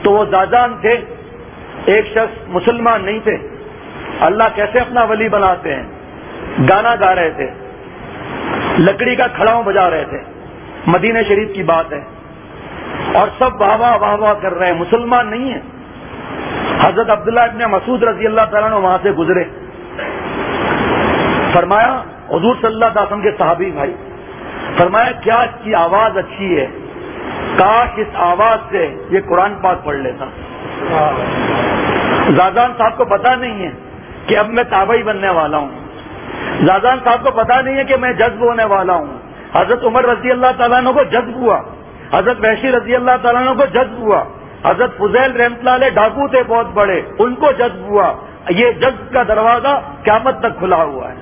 تو وہ زاجان تھے، ایک شخص مسلمان نہیں تھے، اللہ کیسے اپنا ولی بناتے ہیں، گانا گا رہے تھے، لکڑی کا کھڑاؤں بجا رہے تھے، مدینہ شریف کی بات ہے، اور سب واہ واہ واہ واہ کر رہے ہیں، مسلمان نہیں ہیں۔ حضرت عبداللہ ابن مسعود رضی اللہ تعالیٰ عنہ وہاں سے گزرے، فرمایا حضور صلی اللہ علیہ وسلم کے صحابی بھائی، فرمایا کیا اس کی آواز اچھی ہے، کاش اس آواز سے یہ قرآن پاک پڑھ لیتا۔ زادان صاحب کو پتا نہیں ہے کہ اب میں تابعی بننے والا ہوں، زادان صاحب کو پتا نہیں ہے کہ میں جذب ہونے والا ہوں۔ حضرت عمر رضی اللہ تعالیٰ عنہ کو جذب ہوا، حضرت وحشی رضی اللہ تعالیٰ عنہ کو جذب ہوا، حضرت فضیل رحمۃ اللہ علیہ ڈاکو تھے بہت بڑے، ان کو جذب ہوا۔ یہ جذب کا دروازہ قیامت تک کھلا ہوا ہے۔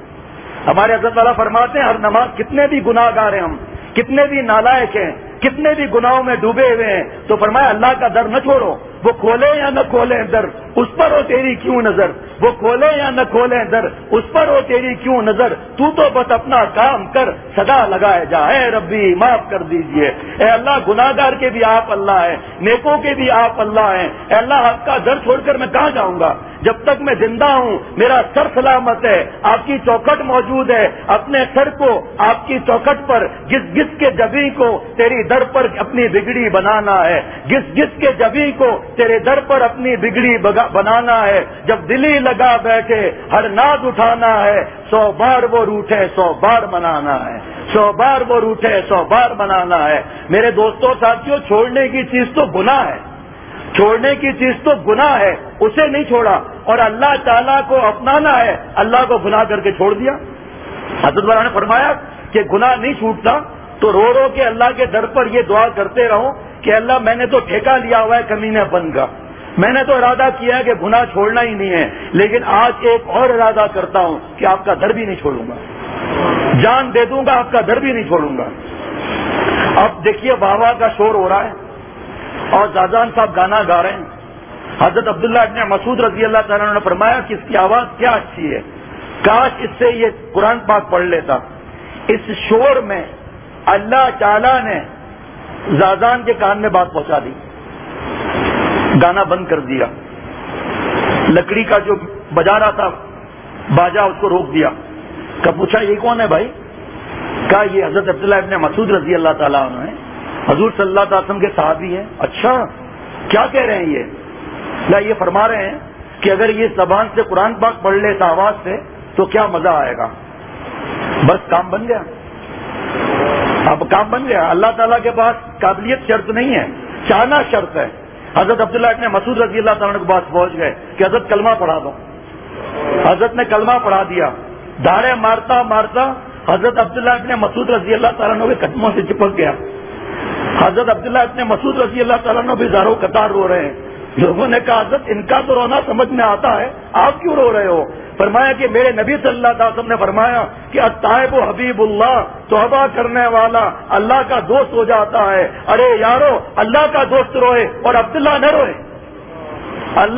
ہمارے حضرت والا فرماتے ہیں ہر نماز کتنے بھی گناہ گار ہیں، ہم کتنے بھی نالائق ہیں، کتنے بھی گناہوں میں ڈوبے ہوئے ہیں، تو فرمایا اللہ کا در نہ چھوڑو، وہ کھولے یا نہ کھولے در اس پر ہو تیری کیوں نظر، وہ کھولے یا نہ کھولے در اس پر ہو تیری کیوں نظر، تو بس اپنا کام کر صدا لگائے جا، اے ربی معاف کر دیجئے۔ اے اللہ گناہ گار کے بھی آپ اللہ ہیں، نیکوں کے بھی آپ اللہ ہیں، اے اللہ آپ کا در چھوڑ کر میں کہاں جاؤں گا؟ جب تک میں زندہ ہوں میرا سر سلامت ہے، آپ کی چوکھٹ موجود ہے، اپنے سر کو آپ کی چوکھٹ پر گس گس کے جبیں کو تیری در پر اپنی بگڑی بنانا ہے، گس گس کے جبیں کو تیرے در پر اپنی بگڑی بنانا ہے۔ جب دلی لگا بیٹھے ہر ناز اٹھانا ہے، 100 بار وہ روٹھے 100 بار منانا ہے، 100 بار وہ روٹھے 100 بار منانا ہے۔ میرے دوستوں ساتھیوں، چھوڑنے کی چیز تو گناہ ہے، چھوڑنے کی چیز تو گناہ ہے، اسے نہیں چھوڑا، اور اللہ تعالیٰ کو اپنانا ہے، اللہ کو گناہ کر کے چھوڑ دیا۔ حضرت والا نے فرمایا کہ گناہ نہیں چھوٹتا تو رو رو کے اللہ کے در پر یہ دعا کرتے رہو کہ اللہ میں نے تو ٹھیکہ لیا ہوا ہے کمینے پن کا، میں نے تو ارادہ کیا ہے کہ گناہ چھوڑنا ہی نہیں ہے، لیکن آج ایک اور ارادہ کرتا ہوں کہ آپ کا در بھی نہیں چھوڑوں گا، جان دے دوں گا، آپ کا در بھی نہیں چھوڑوں گا۔ اب دیکھیے بابا کا شور ہو رہا ہے اور زادان صاحب گانا گا رہے ہیں۔ حضرت عبداللہ ابن مسعود رضی اللہ تعالیٰ نے فرمایا کہ اس کی آواز کیا اچھی ہے، کاش اس سے یہ قرآن پاک پڑھ لیتا۔ اس شور میں اللہ تعالیٰ نے زادان کے کان میں بات پہنچا دی، گانا بند کر دیا، لکڑی کا جو بجا رہا تھا باجا اس کو روک دیا۔ کب پوچھا یہ کون ہے بھائی؟ کہا یہ حضرت عبداللہ ابن مسعود رضی اللہ تعالیٰ عنہ ہیں، حضور صلی اللہ علیہ وسلم کے صحابی ہیں۔ اچھا کیا کہہ رہے ہیں یہ فرما رہے ہیں کہ اگر یہ زبان سے قرآن پاک پڑھ لیتا آواز سے تو کیا مزہ آئے گا۔ بس کام بن گیا، اب کام بن گیا۔ اللہ تعالیٰ کے پاس قابلیت شرط نہیں ہے، چاہنا شرط ہے۔ حضرت عبداللہ ابن مسعود رضی اللہ تعالیٰ کے پاس پہنچ گئے کہ حضرت کلمہ پڑھا دو۔ حضرت نے کلمہ پڑھا دیا، دھاڑے مارتا مارتا حضرت عبداللہ ابن مسعود رضی اللہ تعالیٰ کے قدموں سے چپک گیا۔ حضرت عبداللہ ابن مسعود رضی اللہ تعالیٰ بھی زاروں قطار رو رہے ہیں۔ لوگوں نے کہا حضرت ان کا تو رونا سمجھ میں آتا ہے، آپ کیوں رو رہے ہو؟ فرمایا کہ میرے نبی صلی اللہ علیہ وسلم نے فرمایا کہ التائب حبیب اللہ، توبہ کرنے والا اللہ کا دوست ہو جاتا ہے۔ ارے یارو اللہ کا دوست روئے اور عبداللہ نہ روئے، اللہ